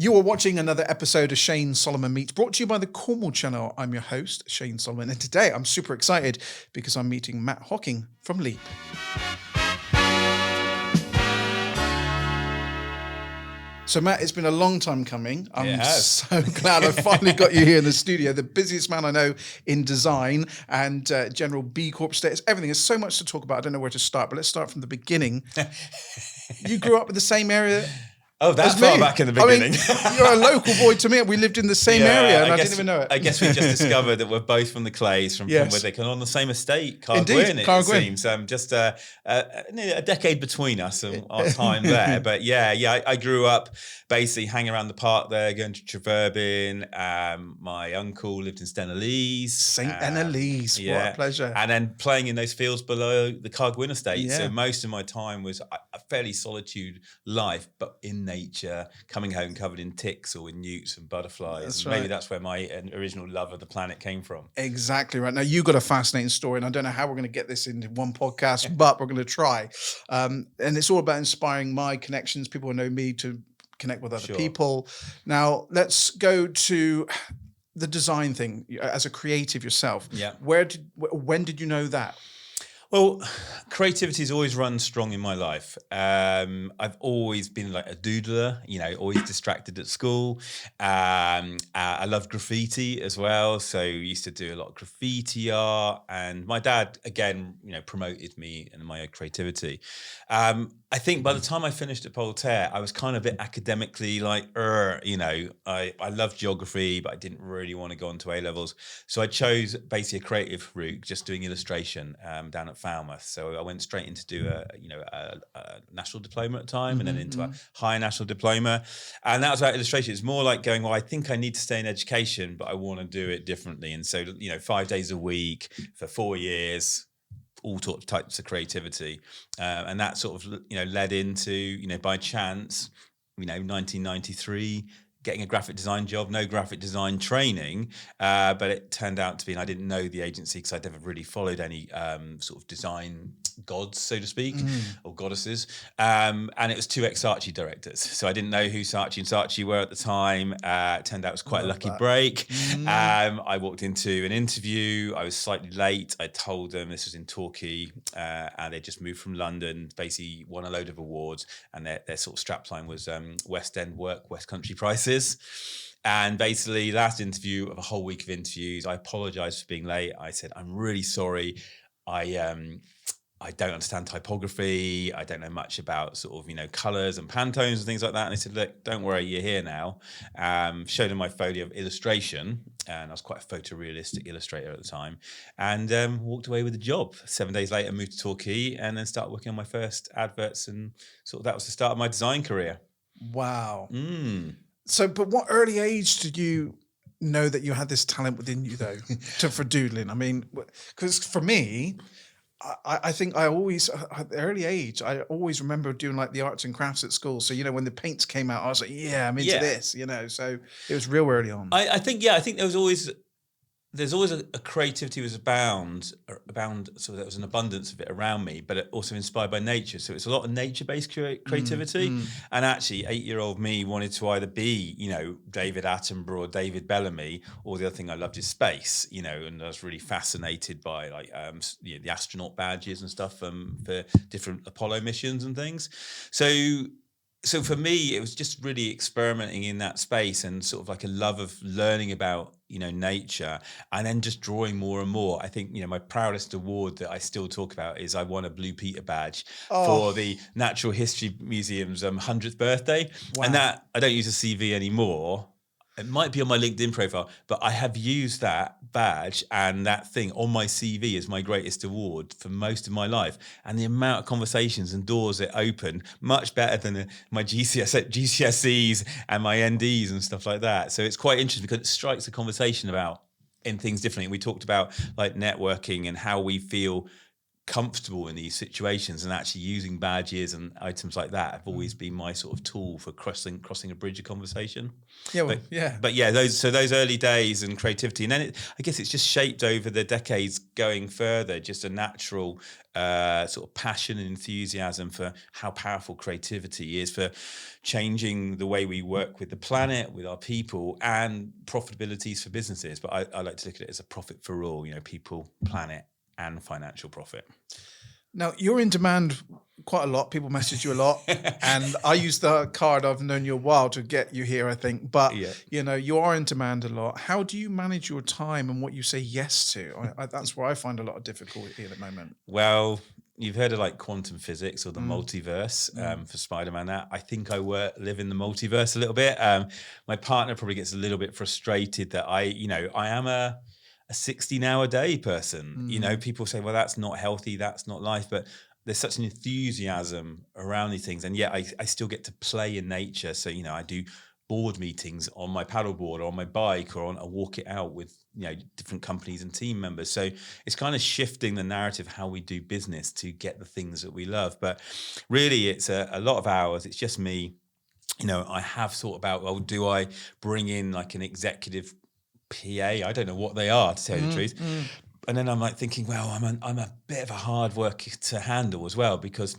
You are watching another episode of Shane Solomon Meets, brought to you by the Cornwall Channel. I'm your host, Shane Solomon, and today I'm super excited because I'm meeting Matt Hocking from Leap. So Matt, it's been a long time coming. I'm so glad I finally got you here in the studio. The busiest man I know in design and general B Corp status, everything. There's so much to talk about. I don't know where to start, but let's start from the beginning. You grew up in the same area. Oh, that far back in the beginning. I mean, you're a local boy to me. We lived in the same area, and I didn't even know it. I guess we just discovered that we're both from the Clays, from where they can on the same estate, Cargwyn, it seems. Just a decade between us and our time there. But I grew up basically hanging around the park there, going to Treverbin. My uncle lived in Stenelease. St. Annalise, what a pleasure. And then playing in those fields below the Cargwyn estate. Yeah. So most of my time was a fairly solitude life, but in nature, coming home covered in ticks or in newts and butterflies. That's Maybe that's where my original love of the planet came from. Exactly right. Now, you've got a fascinating story, and I don't know how we're going to get this into one podcast, but we're going to try. And it's all about inspiring my connections, people who know me, to connect with other people. Now, let's go to the design thing as a creative yourself. Yeah. When did you know that? Well, creativity's always run strong in my life. I've always been like a doodler, always distracted at school. I love graffiti as well. So I used to do a lot of graffiti art. And my dad, again, promoted me and my creativity. I think by the time I finished at Voltaire, I was kind of a bit academically like, I loved geography, but I didn't really want to go on to A-levels. So I chose basically a creative route, just doing illustration down at Falmouth. So I went straight into do a national diploma at the time, and then into a higher national diploma. And that was about illustration. It's more like going, well, I think I need to stay in education, but I want to do it differently. And so, 5 days a week for 4 years, all types of creativity. And that sort of, led into, by chance, 1993, getting a graphic design job, no graphic design training, but it turned out to be, and I didn't know the agency because I'd never really followed any sort of design gods, so to speak, or goddesses. And it was two ex-Saatchi directors. So I didn't know who Saatchi and Saatchi were at the time. It turned out it was quite a lucky break. I walked into an interview. I was slightly late. I told them this was in Torquay, and they just moved from London, basically won a load of awards. And their sort of strapline was West End work, West Country prices. And basically, last interview of a whole week of interviews, I apologized for being late. I said, I'm really sorry. I don't understand typography. I don't know much about sort of, colors and Pantones and things like that. And they said, look, don't worry, you're here now. Showed them my folio of illustration. And I was quite a photorealistic illustrator at the time. And walked away with a job. 7 days later, moved to Torquay and then started working on my first adverts. And sort of that was the start of my design career. Wow. So, but what early age did you know that you had this talent within you, though, for doodling? I mean, because for me, I think I always, at the early age, I always remember doing like the arts and crafts at school. So, when the paints came out, I was like, I'm into this, so it was real early on. I think there's always a creativity was abound, so there was an abundance of it around me, but it also inspired by nature. So it's a lot of nature-based creativity. And actually, 8-year-old me wanted to either be, David Attenborough or David Bellamy, or the other thing I loved is space, and I was really fascinated by the astronaut badges and stuff for different Apollo missions and things. So for me, it was just really experimenting in that space and sort of like a love of learning about, nature, and then just drawing more and more. I think, my proudest award that I still talk about is I won a Blue Peter badge for the Natural History Museum's 100th birthday. Wow. And that, I don't use a CV anymore. It might be on my LinkedIn profile, but I have used that badge and that thing on my CV as my greatest award for most of my life. And the amount of conversations and doors it opened, much better than my GCSEs and my NDs and stuff like that. So it's quite interesting because it strikes a conversation about in things differently. We talked about like networking and how we feel comfortable in these situations, and actually using badges and items like that have always been my sort of tool for crossing a bridge of conversation. Yeah, well, But yeah, those early days and creativity, and then I guess it's just shaped over the decades going further, just a natural sort of passion and enthusiasm for how powerful creativity is for changing the way we work with the planet, with our people, and profitabilities for businesses. But I like to look at it as a profit for all, people, planet, and financial profit. Now, you're in demand quite a lot. People message you a lot. And I use the card, I've known you a while, to get you here, I think. But, you are in demand a lot. How do you manage your time and what you say yes to? That's where I find a lot of difficulty at the moment. Well, you've heard of like quantum physics or the multiverse for Spider-Man. I think I live in the multiverse a little bit. My partner probably gets a little bit frustrated that I am a 16-hour-a-day person. People say, well, that's not healthy, that's not life, but there's such an enthusiasm around these things, and yet I still get to play in nature. So I do board meetings on my paddleboard or on my bike, or I walk it out with different companies and team members. So it's kind of shifting the narrative how we do business to get the things that we love. But really, it's a lot of hours. It's just me. I have thought about, well, do I bring in like an executive PA? I don't know what they are, to tell you the truth. And then I'm like thinking, well, I'm a bit of a hard work to handle as well, because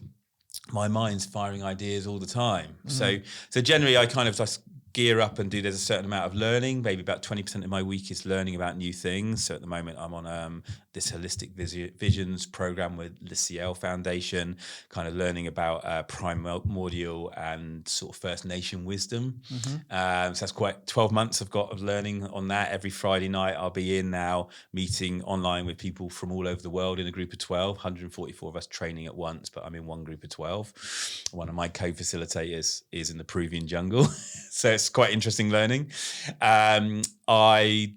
my mind's firing ideas all the time. So generally I kind of just gear up and there's a certain amount of learning. Maybe about 20% of my week is learning about new things. So at the moment I'm on this holistic visions program with the CL Foundation, kind of learning about primordial and sort of First Nation wisdom. So that's quite 12 months I've got of learning on that. Every Friday night I'll be in now meeting online with people from all over the world in a group of 12, 144 of us training at once, but I'm in one group of 12. One of my co-facilitators is in the Peruvian jungle. So it's quite interesting learning. I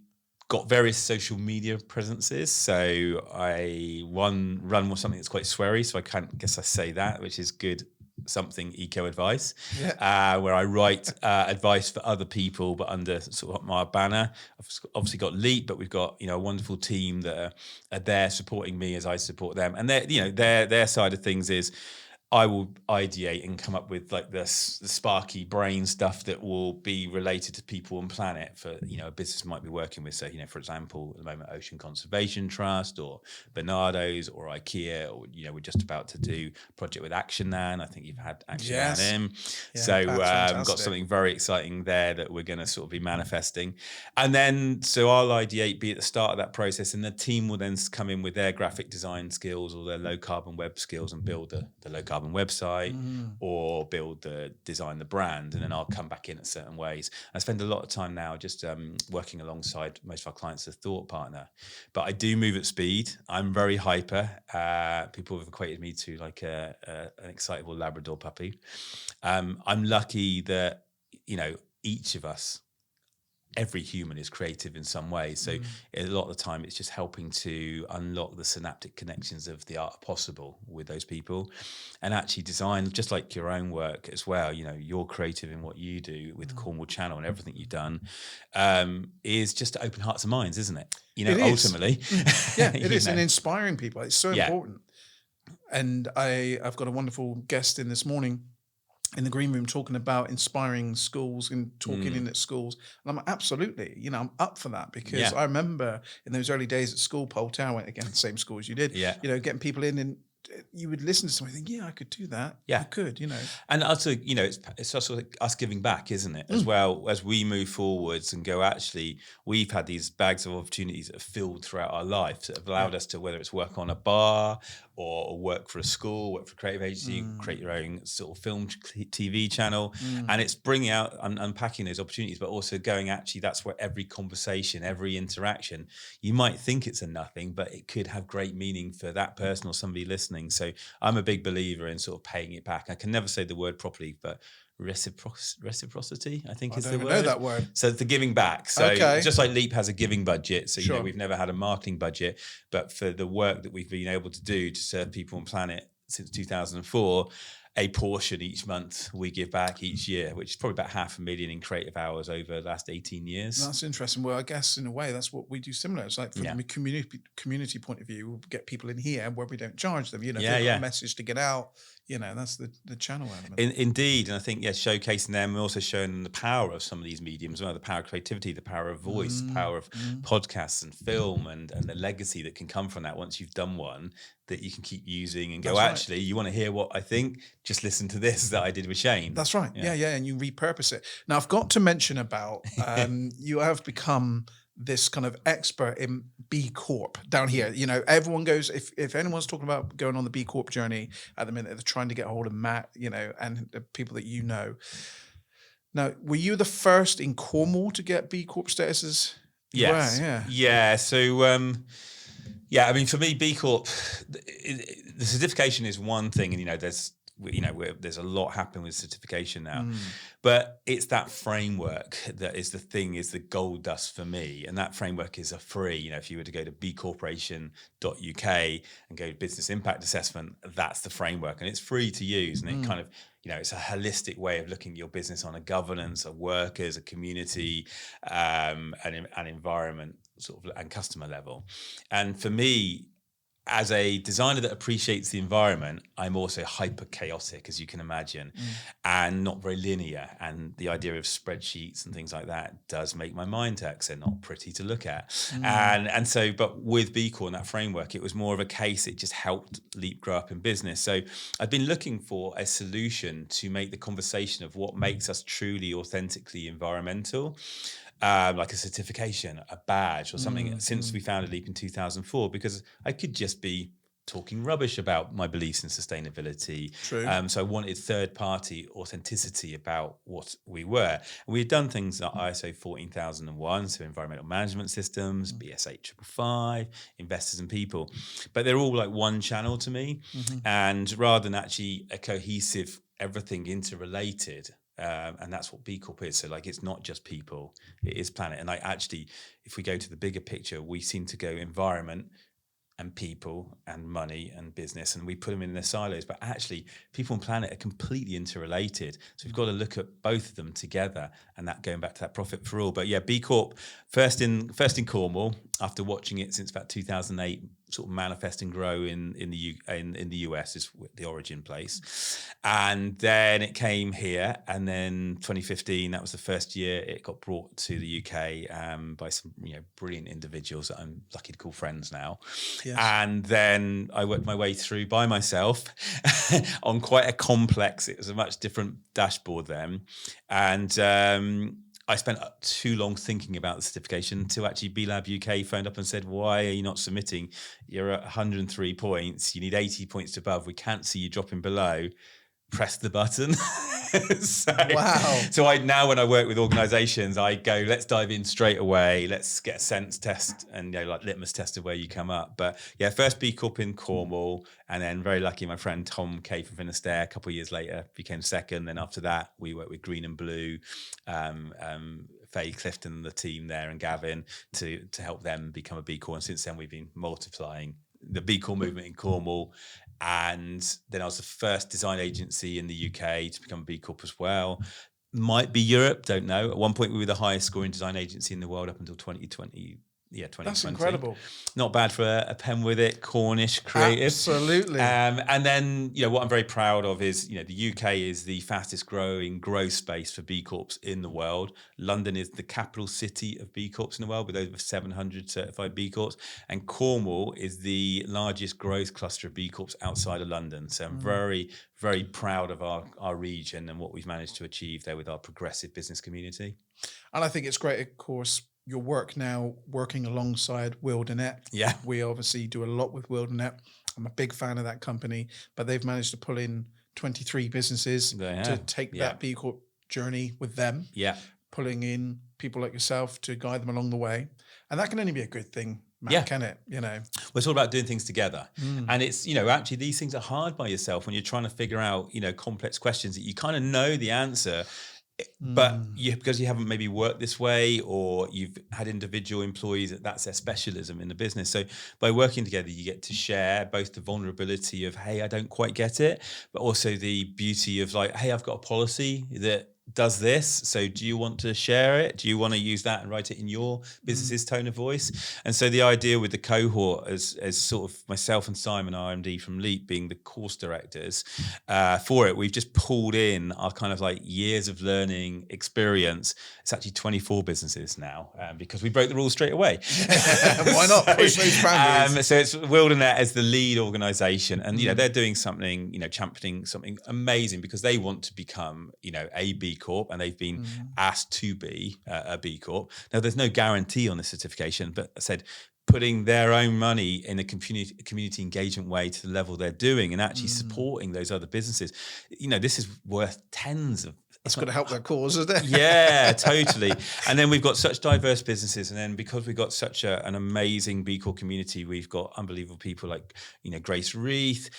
got various social media presences. So I run with something that's quite sweary, so I can't guess I say that, which is good something eco advice, where I write advice for other people, but under sort of my banner. I've obviously got Leap, but we've got a wonderful team that are there supporting me as I support them, and their side of things is I will ideate and come up with like the sparky brain stuff that will be related to people and planet for, a business might be working with. So, for example, at the moment, Ocean Conservation Trust or Bernardo's or IKEA, or, we're just about to do a project with Action Man. I think you've had Action Man in. Yeah, so got something very exciting there that we're going to sort of be manifesting. And then, so I'll ideate, be at the start of that process, and the team will then come in with their graphic design skills or their low carbon web skills and build the low carbon website or design the brand, and then I'll come back in certain ways. I spend a lot of time now just working alongside most of our clients as a thought partner, but I do move at speed. I'm very hyper. People have equated me to like an excitable Labrador puppy. I'm lucky that each of us, every human is creative in some way. So a lot of the time it's just helping to unlock the synaptic connections of the art of possible with those people, and actually design, just like your own work as well. You're creative in what you do with Cornwall Channel and everything you've done, is just to open hearts and minds, isn't it? Ultimately. Yeah, it is. And inspiring people. It's so important. And I've got a wonderful guest in this morning in the green room talking about inspiring schools and talking in at schools. And I'm like, absolutely, I'm up for that, because I remember in those early days at school, Pole Tower, I went again, the same school as you did, getting people in, and you would listen to something and think, I could do that. Yeah, I could, And also, it's also us giving back, isn't it? As well, as we move forwards and go, actually, we've had these bags of opportunities that have filled throughout our life that have allowed us to, whether it's work on a bar or work for a school, work for a creative agency, create your own sort of film TV channel. And it's bringing out and unpacking those opportunities, but also going, actually, that's where every conversation, every interaction, you might think it's a nothing, but it could have great meaning for that person or somebody listening. So I'm a big believer in sort of paying it back. I can never say the word properly, but reciprocity, I think, is the word. I don't know that word. So the giving back. So just like Leap has a giving budget, so we've never had a marketing budget, but for the work that we've been able to do to serve people on planet since 2004, a portion each month we give back each year, which is probably about 500,000 in creative hours over the last 18 years. That's interesting. Well, I guess in a way that's what we do similar. It's like from the community point of view, we'll get people in here where we don't charge them. You know, if they've got a message to get out, you know, that's the channel element. Indeed. And I think, showcasing them, we're also showing them the power of some of these mediums, the power of creativity, the power of voice, the power of podcasts and film, and the legacy that can come from that once you've done one that you can keep using and go, that's actually, you want to hear what I think? Just listen to this that I did with Shane. That's right. Yeah. And you repurpose it. Now, I've got to mention about, you have become this kind of expert in B Corp down here. You know, everyone goes, if anyone's talking about going on the B Corp journey at the minute, they're trying to get a hold of Matt, you know, and the people that you know. Now, were you the first in Cornwall to get B Corp statuses? Yes. Wow, yeah. So, I mean, for me, B Corp, the certification is one thing, and there's a lot happening with certification now, but it's that framework that is the gold dust for me, and that framework is a free. If you were to go to bcorporation.uk and go to business impact assessment, that's the framework, and it's free to use, and it kind of it's a holistic way of looking at your business on a governance, a workers, a community, an environment sort of and customer level. And for me, as a designer that appreciates the environment, I'm also hyper chaotic, as you can imagine, and not very linear. And the idea of spreadsheets and things like that does make my mind tax. They're not pretty to look at. And so, but with B Corp and that framework, it was more of a case. It just helped Leap grow up in business. So I've been looking for a solution to make the conversation of what makes us truly, authentically environmental, like a certification, a badge or something, since we founded Leap in 2004, because I could just be talking rubbish about my beliefs in sustainability. True. So I wanted third-party authenticity about what we were. And we had done things like ISO 14001, so environmental management systems, BS 8555, investors and people. But they're all like one channel to me. And rather than actually a cohesive, everything interrelated, and that's what B Corp is. So like, it's not just people, it is planet. And if we go to the bigger picture, we seem to go environment and people and money and business, and we put them in their silos, but actually people and planet are completely interrelated. So we've got to look at both of them together, and that going back to that profit for all. But yeah, B Corp first in Cornwall, after watching it since about 2008 sort of manifest and grow in the US is the origin place. And then it came here, and then 2015, that was the first year it got brought to the UK by some brilliant individuals that I'm lucky to call friends now. Yes. And then I worked my way through by myself on quite a complex, it was a much different dashboard then. And I spent too long thinking about the certification until actually B-Lab UK phoned up and said, why are you not submitting? You're at 103 points. You need 80 points above. We can't see you dropping below. Press the button. Wow. So now when I work with organizations, I go, let's dive in straight away. Let's get a sense test and like litmus test of where you come up. But yeah, first B Corp in Cornwall, and then very lucky my friend Tom Kay from Finisterre a couple of years later became second. Then after that, we worked with Green and Blue, Faye Clifton and the team there, and Gavin to help them become a B Corp. And since then, we've been multiplying the B Corp movement in Cornwall. And then I was the first design agency in the UK to become a B Corp as well. Might be Europe, don't know. At one point, we were the highest scoring design agency in the world up until 2020. Yeah, 2020. That's incredible. Not bad for a pen with it, Cornish creative. Absolutely. And then, what I'm very proud of is, the UK is the fastest growing growth space for B Corps in the world. London is the capital city of B Corps in the world with over 700 certified B Corps. And Cornwall is the largest growth cluster of B Corps outside of London. So I'm very, very proud of our region and what we've managed to achieve there with our progressive business community. And I think it's great, of course, your work now working alongside Wilderness. Yeah. We obviously do a lot with Wilderness. I'm a big fan of that company, but they've managed to pull in 23 businesses to take that B Corp journey with them. Yeah. Pulling in people like yourself to guide them along the way. And that can only be a good thing, Matt, can it? Well, it's all about doing things together. And it's, actually these things are hard by yourself when you're trying to figure out, complex questions that you kind of know the answer. But because you haven't maybe worked this way, or you've had individual employees that's their specialism in the business. So by working together, you get to share both the vulnerability of, hey, I don't quite get it, but also the beauty of like, hey, I've got a policy that does this. So do you want to share it? Do you want to use that and write it in your business's tone of voice? And so the idea with the cohort as sort of myself and Simon, RMD from Leap, being the course directors for it, we've just pulled in our kind of like years of learning experience. It's actually 24 businesses now because we broke the rules straight away. Why not? Push those boundaries. So it's Wilderness as the lead organization, and they're doing something, championing something amazing because they want to become, a B Corp, and they've been asked to be a B Corp. Now, there's no guarantee on the certification, but I said putting their own money in a community engagement way to the level they're doing and actually supporting those other businesses. This is worth tens of. It's got to help their cause, isn't it? Yeah, totally. And then we've got such diverse businesses, and then because we've got such an amazing B Corp community, we've got unbelievable people like Grace Reith,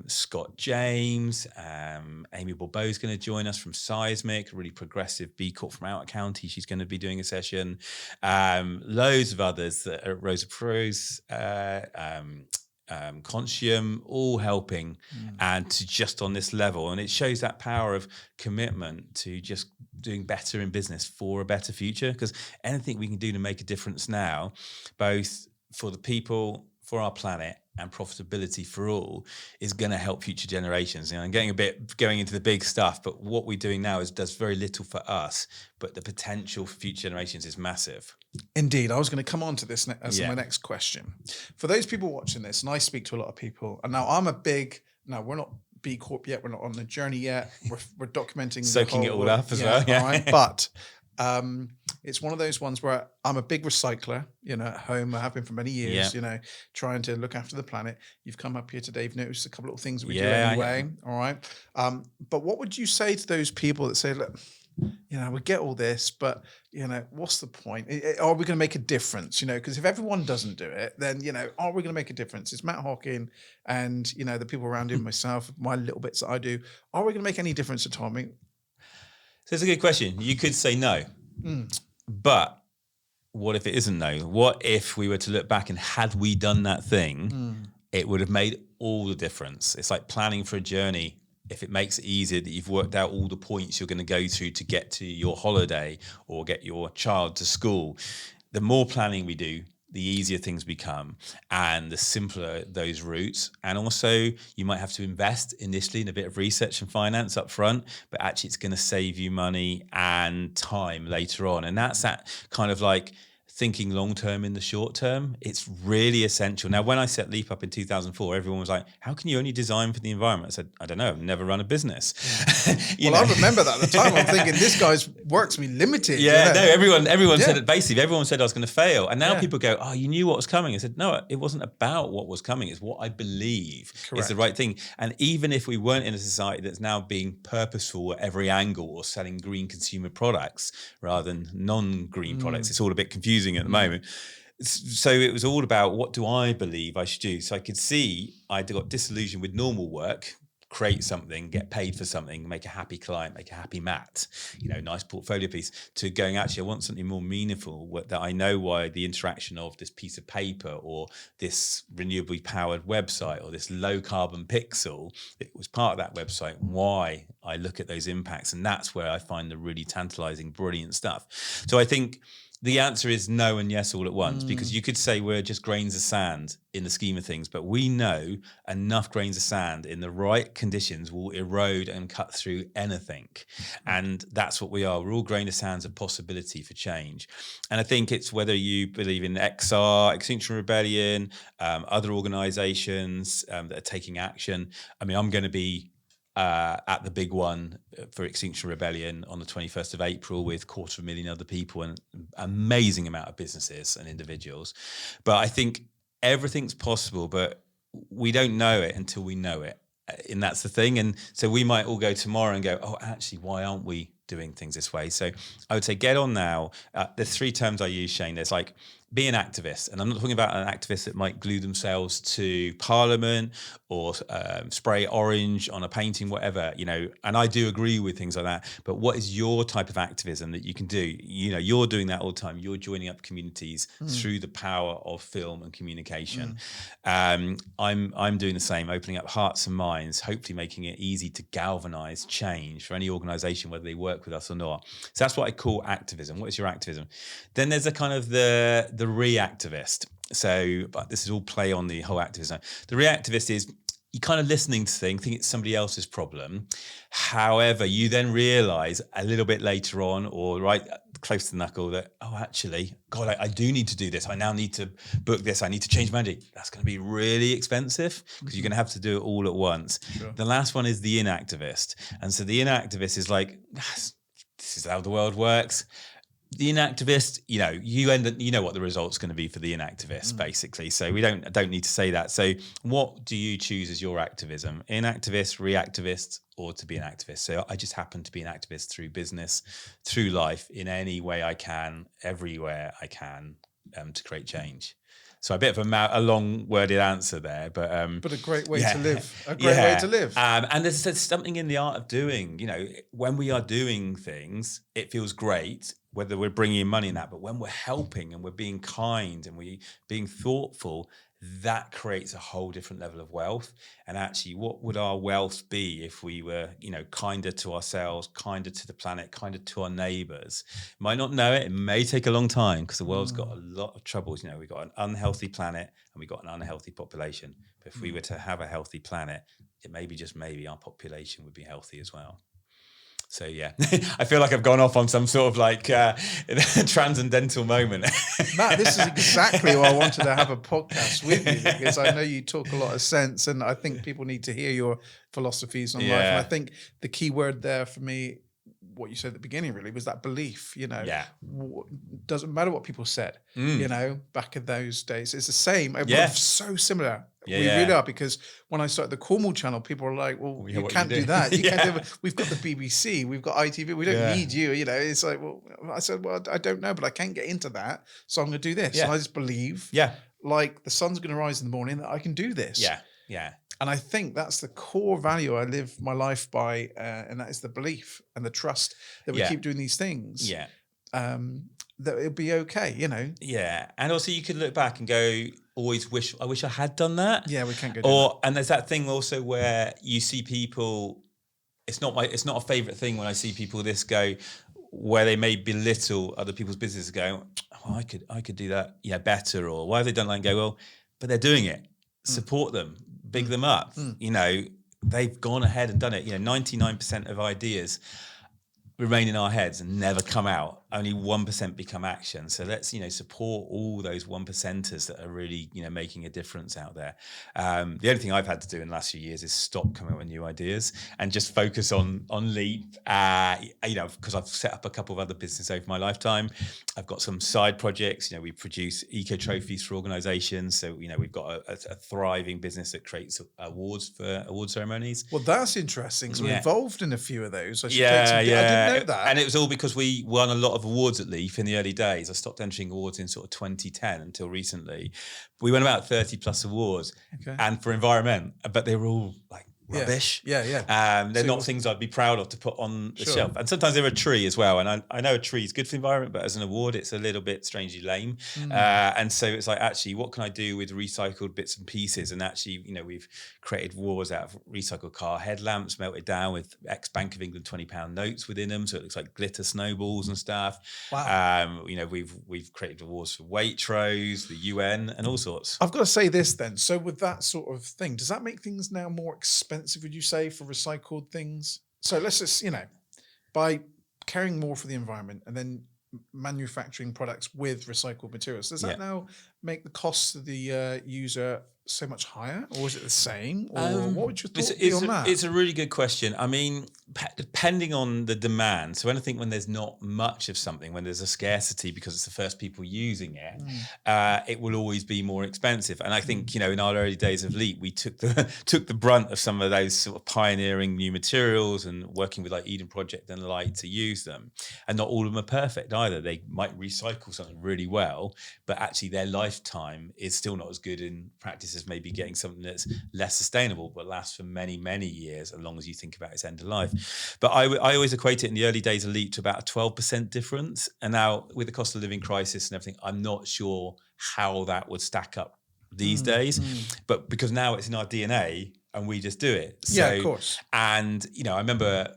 Scott James, Amy Bourbeau is going to join us from Seismic, a really progressive B Corp from out of county. She's going to be doing a session. Loads of others, Rosa Prose, Contium, all helping and to just on this level. And it shows that power of commitment to just doing better in business for a better future, because anything we can do to make a difference now, both for the people, for our planet, and profitability for all, is going to help future generations. I'm getting a bit going into the big stuff, but what we're doing now does very little for us, but the potential for future generations is massive. Indeed. I was going to come on to this as my next question. For those people watching this, and I speak to a lot of people, and now we're not B Corp yet, we're not on the journey yet, we're documenting soaking it all up as well. All right, but it's one of those ones where I'm a big recycler, at home. I have been for many years, trying to look after the planet. You've come up here today, you've noticed a couple of things that we do anyway. All right. But what would you say to those people that say, look, we get all this, but, what's the point? Are we going to make a difference? Because if everyone doesn't do it, then, are we going to make a difference? It's Matt Hocking and, the people around him, myself, my little bits that I do. Are we going to make any difference at all? I mean, so it's a good question. You could say no, but what if it isn't no? What if we were to look back and had we done that thing, it would have made all the difference. It's like planning for a journey. If it makes it easier that you've worked out all the points you're going to go through to get to your holiday or get your child to school, the more planning we do, the easier things become and the simpler those routes. And also you might have to invest initially in a bit of research and finance up front, but actually it's going to save you money and time later on. And that's that kind of like thinking long-term in the short term. It's really essential. Now, when I set Leap up in 2004, everyone was like, how can you only design for the environment? I said, I don't know, I've never run a business. I remember that at the time. I'm thinking this guy's work's me limited. Yeah, no, everyone said it. Basically, everyone said I was going to fail. And now people go, oh, you knew what was coming. I said, no, it wasn't about what was coming. It's what I believe is the right thing. And even if we weren't in a society that's now being purposeful at every angle or selling green consumer products rather than non-green products, it's all a bit confusing at the moment. So it was all about what do I believe I should do? So I could see I got disillusioned with normal work, create something, get paid for something, make a happy client, make a happy Matt, nice portfolio piece, to going, actually, I want something more meaningful that I know why the interaction of this piece of paper or this renewably powered website or this low carbon pixel, it was part of that website, why I look at those impacts. And that's where I find the really tantalizing, brilliant stuff. So I think the answer is no and yes all at once, because you could say we're just grains of sand in the scheme of things, but we know enough grains of sand in the right conditions will erode and cut through anything. And that's what we are. We're all grain of sands of possibility for change. And I think it's whether you believe in XR, Extinction Rebellion, other organizations that are taking action. I mean, I'm going to be at the big one for Extinction Rebellion on the 21st of April with 250,000 other people and amazing amount of businesses and individuals. But I think everything's possible, but we don't know it until we know it. And that's the thing. And so we might all go tomorrow and go, oh, actually, why aren't we doing things this way? So I would say get on now. There's three terms I use, Shane. There's like be an activist. And I'm not talking about an activist that might glue themselves to Parliament or spray orange on a painting, whatever, and I do agree with things like that. But what is your type of activism that you can do? You're doing that all the time. You're joining up communities through the power of film and communication. I'm doing the same, opening up hearts and minds, hopefully making it easy to galvanize change for any organization, whether they work with us or not. So that's what I call activism. What is your activism? Then there's a kind of the reactivist. So, but this is all play on the whole activism. The reactivist is you kind of listening to things, think it's somebody else's problem. However, you then realize a little bit later on, or right close to the knuckle, that, oh, actually, God, I do need to do this. I now need to book this. I need to change my ID. That's going to be really expensive because you're going to have to do it all at once. Sure. The last one is the inactivist. And so the inactivist is like, this is how the world works. The inactivist, you know what the result's going to be for the inactivist, basically. So I don't need to say that. So what do you choose as your activism? Inactivist, reactivist, or to be an activist? So I just happen to be an activist through business, through life, in any way I can, everywhere I can, to create change. So a bit of a long-worded answer there, but a great way to live. A great way to live. And there's something in the art of doing. When we are doing things, it feels great, whether we're bringing in money in that. But when we're helping and we're being kind and we're being thoughtful, that creates a whole different level of wealth. And actually, what would our wealth be if we were, kinder to ourselves, kinder to the planet, kinder to our neighbours? Might not know it. It may take a long time because the world's got a lot of troubles. We've got an unhealthy planet and we've got an unhealthy population. But if we were to have a healthy planet, it may be just maybe our population would be healthy as well. So, yeah, I feel like I've gone off on some sort of transcendental moment. Matt, this is exactly why I wanted to have a podcast with you, because I know you talk a lot of sense and I think people need to hear your philosophies on life. And I think the key word there for me, what you said at the beginning really, was that belief, doesn't matter what people said, back in those days. It's the same. We're so similar. We really are, because when I started the Cornwall channel, people were like, well, you can't do that. You can't do it. We've got the BBC, we've got ITV, we don't need you, It's like, well, I said, well, I don't know, but I can't get into that, so I'm going to do this. And I just believe, like the sun's going to rise in the morning, that I can do this. And I think that's the core value I live my life by, and that is the belief and the trust that we keep doing these things. That it'll be okay, And also you could look back and go, I wish I had done that. Yeah, we can't go do that. And there's that thing also where you see people, it's not a favourite thing when I see people where they may belittle other people's business, go, oh, I could do that, better, or why have they done that, and go, well, but they're doing it. Support them, big them up. They've gone ahead and done it. 99% of ideas remain in our heads and never come out. Only 1% become action. So let's, support all those 1%ers that are really, making a difference out there. The only thing I've had to do in the last few years is stop coming up with new ideas and just focus on Leap. Because I've set up a couple of other businesses over my lifetime. I've got some side projects. We produce eco trophies for organisations. So, we've got a thriving business that creates awards for award ceremonies. Well, that's interesting. So we're involved in a few of those. I didn't know that. And it was all because we won a lot of awards at Leaf in the early days. I stopped entering awards in sort of 2010 until recently. We won about 30 plus awards, and for environment, but they were all like rubbish. They're not things I'd be proud of to put on the shelf. And sometimes they're a tree as well. And I know a tree is good for the environment, but as an award, it's a little bit strangely lame. And so it's like, actually, what can I do with recycled bits and pieces? And actually, we've created awards out of recycled car headlamps melted down with ex-Bank of England £20 notes within them. So it looks like glitter snowballs and stuff. Wow. We've created awards for Waitrose, the UN, and all sorts. I've got to say this then. So with that sort of thing, does that make things now more expensive, would you say, for recycled things? So let's just, by caring more for the environment and then manufacturing products with recycled materials, does that now make the cost of the user so much higher, or is it the same, or what would your thought be It's on that? it's a really good question. I mean, depending on the demand. So, I think when there's not much of something, when there's a scarcity because it's the first people using it, it will always be more expensive. And I think in our early days of Leap, we took the brunt of some of those sort of pioneering new materials and working with like Eden Project and the like to use them. And not all of them are perfect either. They might recycle something really well, but actually their lifetime is still not as good in practice as maybe getting something that's less sustainable but lasts for many, many years, as long as you think about its end of life. But I always equate it in the early days of Leap to about a 12% difference. And now with the cost of living crisis and everything, I'm not sure how that would stack up these days. But because now it's in our DNA and we just do it. So, Yeah, of course. And, I remember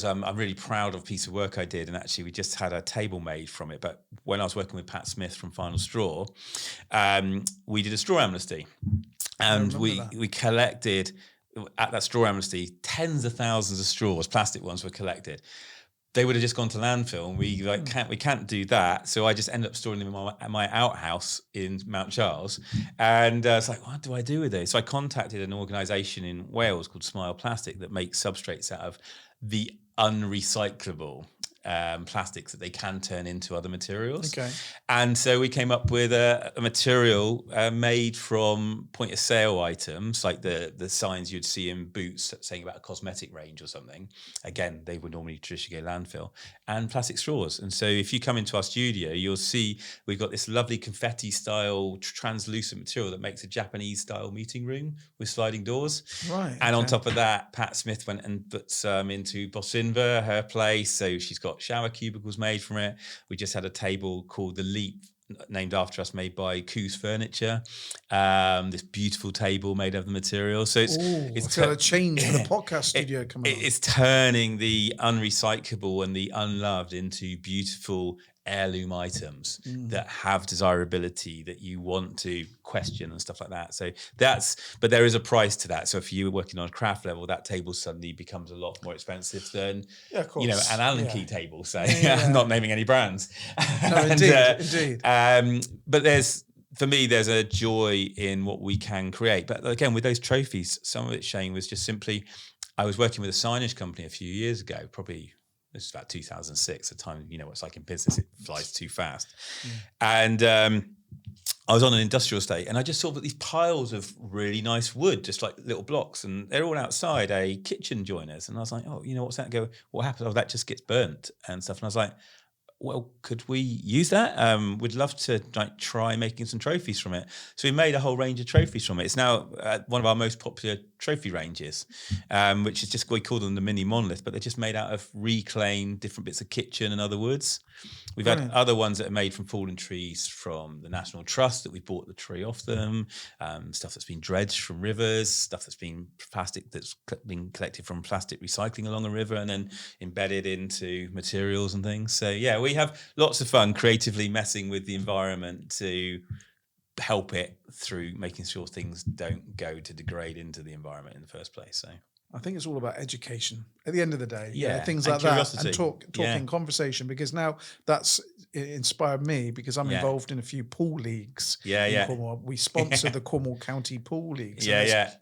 I'm really proud of a piece of work I did, and actually we just had a table made from it. But when I was working with Pat Smith from Final Straw, we did a straw amnesty, and we collected at that straw amnesty tens of thousands of straws, plastic ones were collected. They would have just gone to landfill, and we can't do that. So I just ended up storing them in my outhouse in Mount Charles, and it's like, what do I do with those? So I contacted an organisation in Wales called Smile Plastic that makes substrates out of the unrecyclable plastics that they can turn into other materials. Okay. And so we came up with a material made from point of sale items, like the signs you'd see in Boots saying about a cosmetic range or something. Again, they would normally traditionally go landfill, and plastic straws. And so if you come into our studio, you'll see we've got this lovely confetti style translucent material that makes a Japanese style meeting room with sliding doors. Right. And on top of that, Pat Smith went and put some into Bosinva, her place. So she's got shower cubicles made from it. We just had a table called the Leap, named after us, made by Coos Furniture. This beautiful table made of the material. So it's got a change for the podcast studio coming on. It's turning the unrecyclable and the unloved into beautiful heirloom items that have desirability that you want to question and stuff like that. So but there is a price to that. So if you were working on a craft level, that table suddenly becomes a lot more expensive than an Allen key table, say. I'm not naming any brands. No, indeed. But for me, there's a joy in what we can create. But again, with those trophies, some of it, Shane, was just simply, I was working with a signage company a few years ago, probably. This is about 2006, a time, what it's like in business, it flies too fast. And I was on an industrial estate, and I just saw these piles of really nice wood, just like little blocks, and they're all outside a kitchen joiners. And I was like, oh, what's that? What happens? Oh, that just gets burnt and stuff. And I was like, well, could we use that? We'd love to try making some trophies from it. So we made a whole range of trophies from it. It's now one of our most popular trophy ranges, which is just, we call them the mini monolith, but they're just made out of reclaimed different bits of kitchen and other woods. We've had other ones that are made from fallen trees from the National Trust that we bought the tree off them, stuff that's been dredged from rivers, stuff that's been plastic that's been collected from plastic recycling along a river and then embedded into materials and things. So yeah, we have lots of fun creatively messing with the environment to help it through making sure things don't go to degrade into the environment in the first place. So I think it's all about education at the end of the day. Yeah, things and like curiosity. that, and talking conversation, because now that's inspired me, because I'm involved in a few pool leagues in Cornwall. We sponsor the Cornwall County Pool Leagues.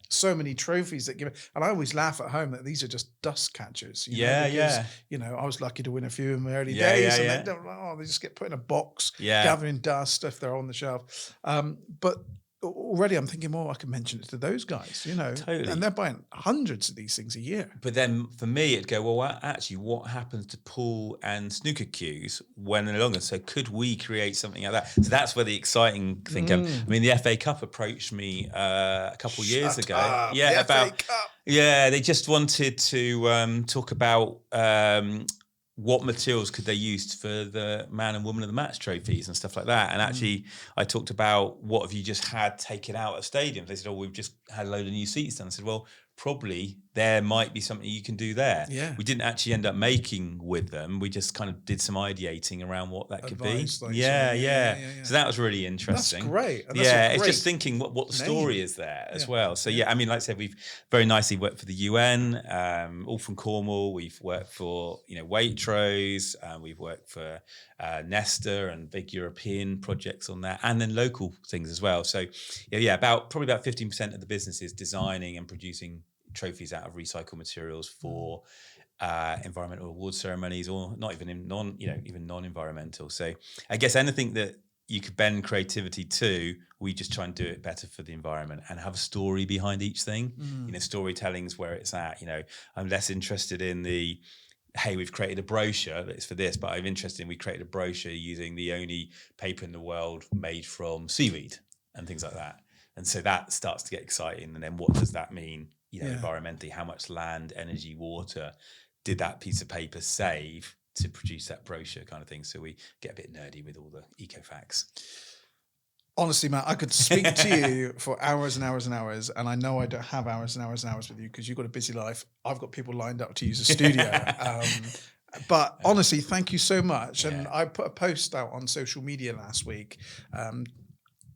So many trophies that give, and I always laugh at home that these are just dust catchers. I was lucky to win a few in my early days, and they just get put in a box, gathering dust if they're on the shelf. But already I'm thinking, I can mention it to those guys, Totally. And they're buying hundreds of these things a year. But then for me, it'd go, well, actually, what happens to pool and snooker cues when they're longer? So could we create something like that? So that's where the exciting thing comes. I mean, the FA Cup approached me a couple of years ago. FA Cup. They just wanted to talk about what materials could they use for the man and woman of the match trophies and stuff like that. And actually, I talked about what have you just had taken out of stadiums. They said, we've just had a load of new seats done. I said, well, probably there might be something you can do there. Yeah. We didn't actually end up making with them. We just kind of did some ideating around what that could be. Like Yeah. So that was really That's interesting. great. And that's It's just thinking what the story is there as well. So I mean, like I said, we've very nicely worked for the UN, all from Cornwall. We've worked for Waitrose, we've worked for Nesta and big European projects on that, and then local things as well. So probably about 15% of the business is designing and producing trophies out of recycled materials for environmental award ceremonies, or not even in even non-environmental. So I guess anything that you could bend creativity to, we just try and do it better for the environment and have a story behind each thing. Storytelling's where it's at. I'm less interested in the, hey, we've created a brochure that's for this, but I'm interested in we created a brochure using the only paper in the world made from seaweed and things like that. And so that starts to get exciting. And then what does that mean, environmentally? How much land, energy, water did that piece of paper save to produce that brochure kind of thing? So we get a bit nerdy with all the eco facts. Honestly, Matt, I could speak to you for hours and hours and hours, and I know I don't have hours and hours and hours with you because you've got a busy life. I've got people lined up to use the studio. But honestly, thank you so much. And I put a post out on social media last week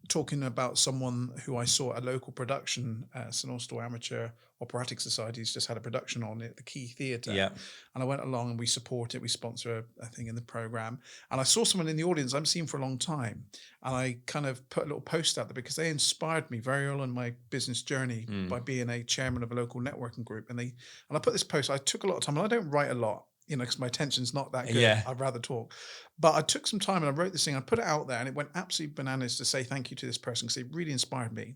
talking about someone who I saw at a local production, St Austell Amateur Operatic Society's just had a production on it, the Key Theatre. Yeah. And I went along and we support it. We sponsor a thing in the programme. And I saw someone in the audience I haven't seen for a long time. And I kind of put a little post out there because they inspired me very early in my business journey by being a chairman of a local networking group. And I put this post, I took a lot of time, and I don't write a lot, because my attention's not that good. Yeah. I'd rather talk. But I took some time and I wrote this thing. I put it out there and it went absolutely bananas to say thank you to this person because it really inspired me.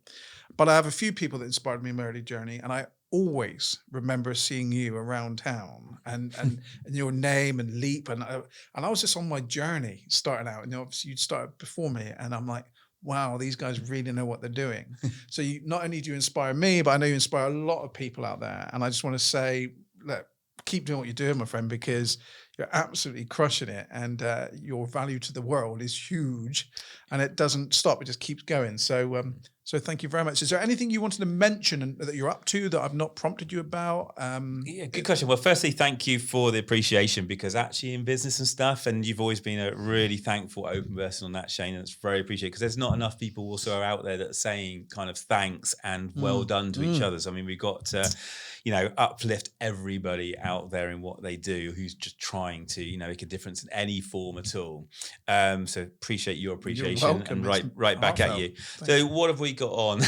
But I have a few people that inspired me in my early journey, and I always remember seeing you around town and your name and Leap. And I was just on my journey starting out, and obviously you'd started before me, and I'm like, wow, these guys really know what they're doing. So you not only do you inspire me, but I know you inspire a lot of people out there. And I just want to say, look, keep doing what you're doing, my friend, because you're absolutely crushing it, and your value to the world is huge, and it doesn't stop; it just keeps going. So, so thank you very much. Is there anything you wanted to mention that you're up to that I've not prompted you about? Good question. Well, firstly, thank you for the appreciation, because actually in business and stuff, and you've always been a really thankful, open person on that, Shane, and it's very appreciated, because there's not enough people also out there that are saying kind of thanks and well done to each other. So, I mean, we've got to, uplift everybody out there in what they do who's just trying to, make a difference in any form at all. So appreciate your appreciation, and right back at you. Thanks. So what have we got on?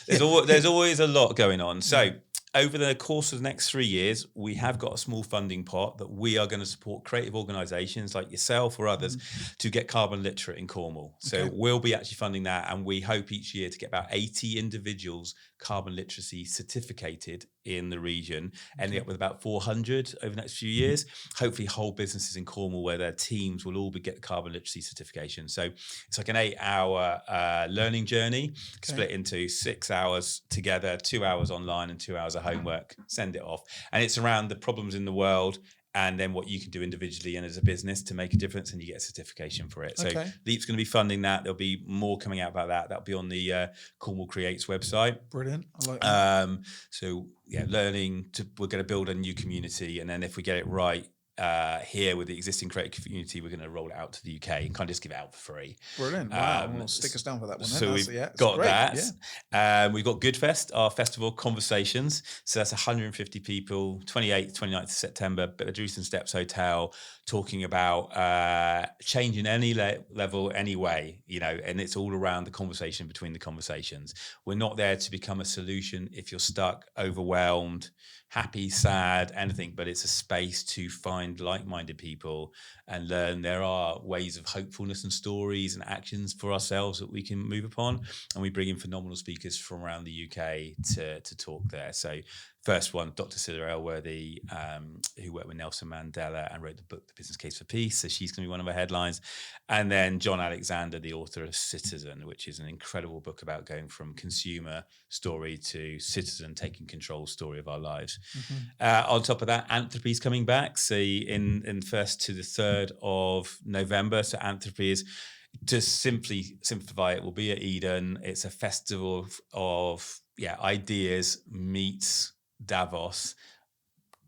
There's always a lot going on. So over the course of the next 3 years, we have got a small funding pot that we are going to support creative organisations like yourself or others to get carbon literate in Cornwall. So we'll be actually funding that, and we hope each year to get about 80 individuals carbon literacy certificated in the region, ending up with about 400 over the next few years. Hopefully whole businesses in Cornwall where their teams will all get the carbon literacy certification. So it's like an 8-hour learning journey split into 6 hours together, 2 hours online and 2 hours of homework, send it off. And it's around the problems in the world, and then what you can do individually and as a business to make a difference, and you get a certification for it. So Leap's going to be funding that. There'll be more coming out about that. That'll be on the Cornwall Creates website. Brilliant. I like that. So we're going to build a new community, and then if we get it right here with the existing creative community, we're going to roll it out to the UK and kind of just give it out for free. Brilliant. Wow. Well, stick us down for that one. So we've got that. Yeah. We've got Goodfest, our festival conversations. So that's 150 people, 28th, 29th of September, at the Jerusalem Steps Hotel, talking about change in any level, any way, and it's all around the conversation between the conversations. We're not there to become a solution if you're stuck, overwhelmed, happy, sad, anything, but it's a space to find like-minded people and learn there are ways of hopefulness and stories and actions for ourselves that we can move upon. And we bring in phenomenal speakers from around the UK to talk there. So first one, Dr. Cilla Elworthy, who worked with Nelson Mandela and wrote the book, The Business Case for Peace. So she's going to be one of our headlines. And then John Alexander, the author of Citizen, which is an incredible book about going from consumer story to citizen taking control story of our lives. On top of that, Anthropy's coming back. So in 1st to the 3rd of November. So Anthropy is, to simply simplify it, will be at Eden. It's a festival of ideas meets Davos,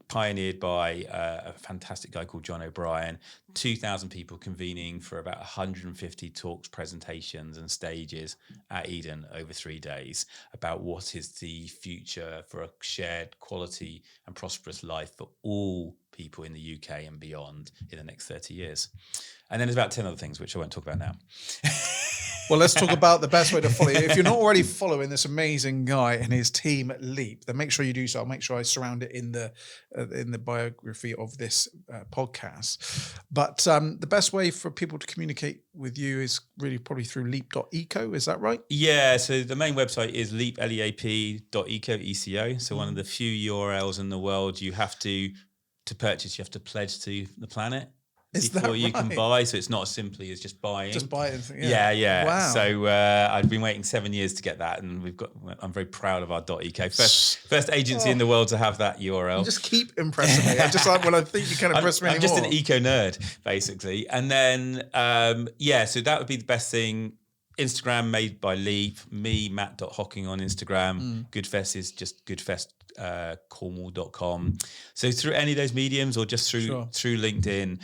pioneered by a fantastic guy called John O'Brien. 2,000 people convening for about 150 talks, presentations and stages at Eden over 3 days about what is the future for a shared quality and prosperous life for all people in the UK and beyond in the next 30 years. And then there's about 10 other things, which I won't talk about now. Well, let's talk about the best way to follow you. If you're not already following this amazing guy and his team at Leap, then make sure you do so. I'll make sure I surround it in the biography of this podcast. But the best way for people to communicate with you is really probably through leap.eco. Is that right? Yeah. So the main website is leap.eco, ECO. So one of the few URLs in the world you have to purchase, you have to pledge to the planet. Before you can buy, so it's not as simply as just buying. Just buy it. Yeah. Wow. So I've been waiting 7 years to get that, and I'm very proud of our .eco, first agency in the world to have that URL. You just keep impressing me. I just like when I think you can impress me I'm anymore. just an eco nerd, basically. And then so that would be the best thing. Instagram made by Leap, me, Matt.Hocking on Instagram. Goodfest is just goodfestcornwall.com. So through any of those mediums or just through LinkedIn,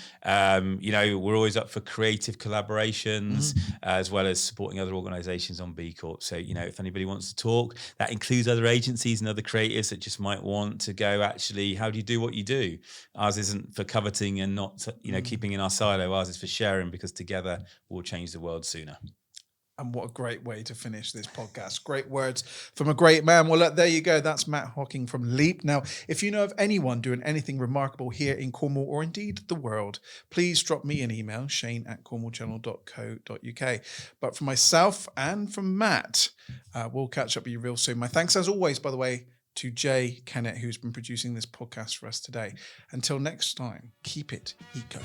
we're always up for creative collaborations as well as supporting other organizations on B Corp. So, if anybody wants to talk, that includes other agencies and other creators that just might want to go, actually, how do you do what you do? Ours isn't for coveting and not, keeping in our silo. Ours is for sharing, because together we'll change the world sooner. And what a great way to finish this podcast. Great words from a great man. Well, look, there you go. That's Matt Hocking from Leap. Now, if you know of anyone doing anything remarkable here in Cornwall or indeed the world, please drop me an email, shane@cornwalljournal.co.uk. But for myself and from Matt, we'll catch up with you real soon. My thanks, as always, by the way, to Jay Kennett, who's been producing this podcast for us today. Until next time, keep it eco.